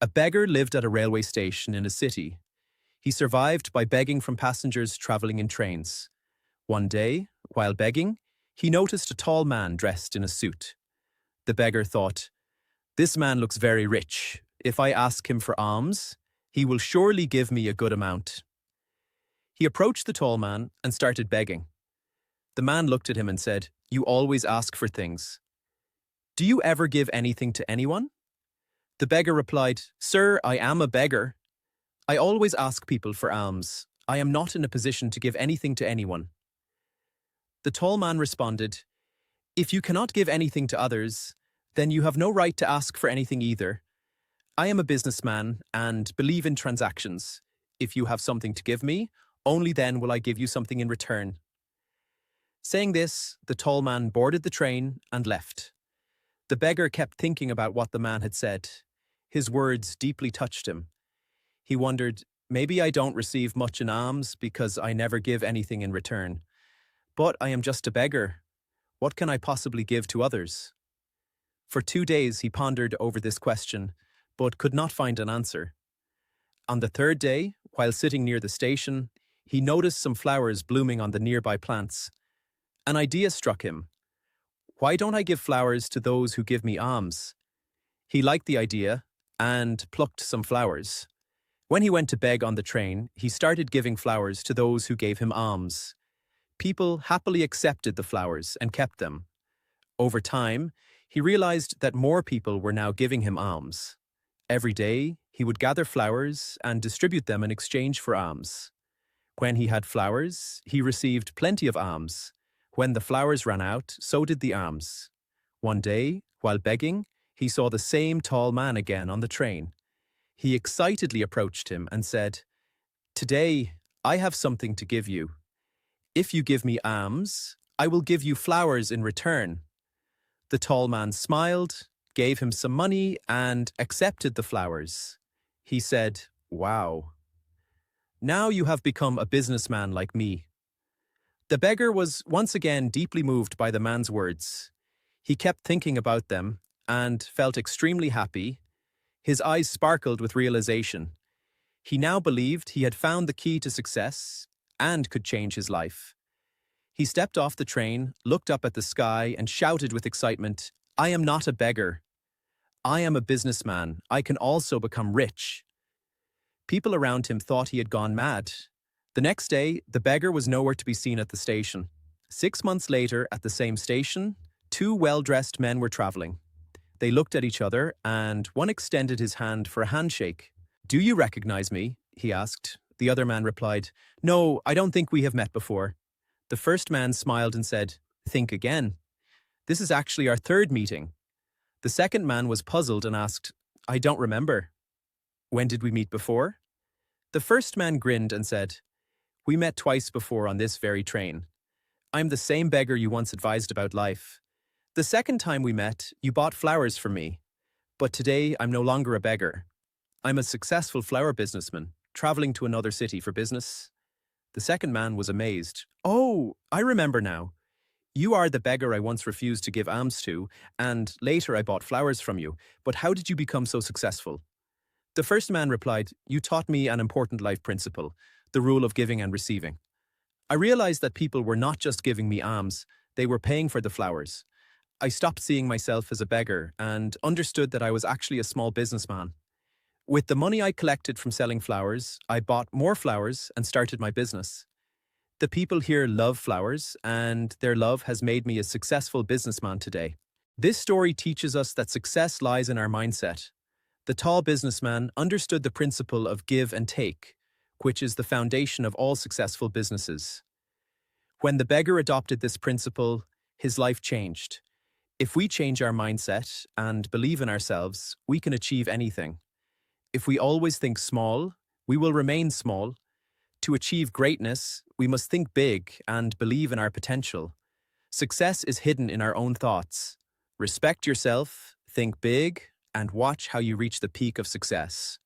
A beggar lived at a railway station in a city. He survived by begging from passengers traveling in trains. One day, while begging, he noticed a tall man dressed in a suit. The beggar thought, "This man looks very rich. If I ask him for alms, he will surely give me a good amount." He approached the tall man and started begging. The man looked at him and said, "You always ask for things. Do you ever give anything to anyone?" The beggar replied, "Sir, I am a beggar. I always ask people for alms. I am not in a position to give anything to anyone." The tall man responded, "If you cannot give anything to others, then you have no right to ask for anything either. I am a businessman and believe in transactions. If you have something to give me, only then will I give you something in return." Saying this, the tall man boarded the train and left. The beggar kept thinking about what the man had said. His words deeply touched him. He wondered, maybe I don't receive much in alms because I never give anything in return. But I am just a beggar. What can I possibly give to others? For 2 days he pondered over this question, but could not find an answer. On the third day, while sitting near the station, he noticed some flowers blooming on the nearby plants. An idea struck him. Why don't I give flowers to those who give me alms? He liked the idea and plucked some flowers. When he went to beg on the train, he started giving flowers to those who gave him alms. People happily accepted the flowers and kept them. Over time, he realized that more people were now giving him alms. Every day, he would gather flowers and distribute them in exchange for alms. When he had flowers, he received plenty of alms. When the flowers ran out, so did the alms. One day, while begging, he saw the same tall man again on the train. He excitedly approached him and said, "Today, I have something to give you. If you give me alms, I will give you flowers in return." The tall man smiled, gave him some money, and accepted the flowers. He said, "Wow. Now you have become a businessman like me." The beggar was once again deeply moved by the man's words. He kept thinking about them and felt extremely happy. His eyes sparkled with realization. He now believed he had found the key to success and could change his life. He stepped off the train, looked up at the sky, and shouted with excitement, "I am not a beggar. I am a businessman. I can also become rich." People around him thought he had gone mad. The next day, the beggar was nowhere to be seen at the station. 6 months later, at the same station, two well-dressed men were traveling. They looked at each other, and one extended his hand for a handshake. "Do you recognize me?" he asked. The other man replied, "No, I don't think we have met before." The first man smiled and said, "Think again. This is actually our third meeting." The second man was puzzled and asked, "I don't remember. When did we meet before?" The first man grinned and said, "We met twice before on this very train. I'm the same beggar you once advised about life. The second time we met, you bought flowers from me. But today, I'm no longer a beggar. I'm a successful flower businessman, traveling to another city for business." The second man was amazed. "Oh, I remember now. You are the beggar I once refused to give alms to, and later I bought flowers from you. But how did you become so successful?" The first man replied, "You taught me an important life principle, the rule of giving and receiving. I realized that people were not just giving me alms, they were paying for the flowers. I stopped seeing myself as a beggar and understood that I was actually a small businessman. With the money I collected from selling flowers, I bought more flowers and started my business. The people here love flowers, and their love has made me a successful businessman today." This story teaches us that success lies in our mindset. The tall businessman understood the principle of give and take, which is the foundation of all successful businesses. When the beggar adopted this principle, his life changed. If we change our mindset and believe in ourselves, we can achieve anything. If we always think small, we will remain small. To achieve greatness, we must think big and believe in our potential. Success is hidden in our own thoughts. Respect yourself, think big, and watch how you reach the peak of success.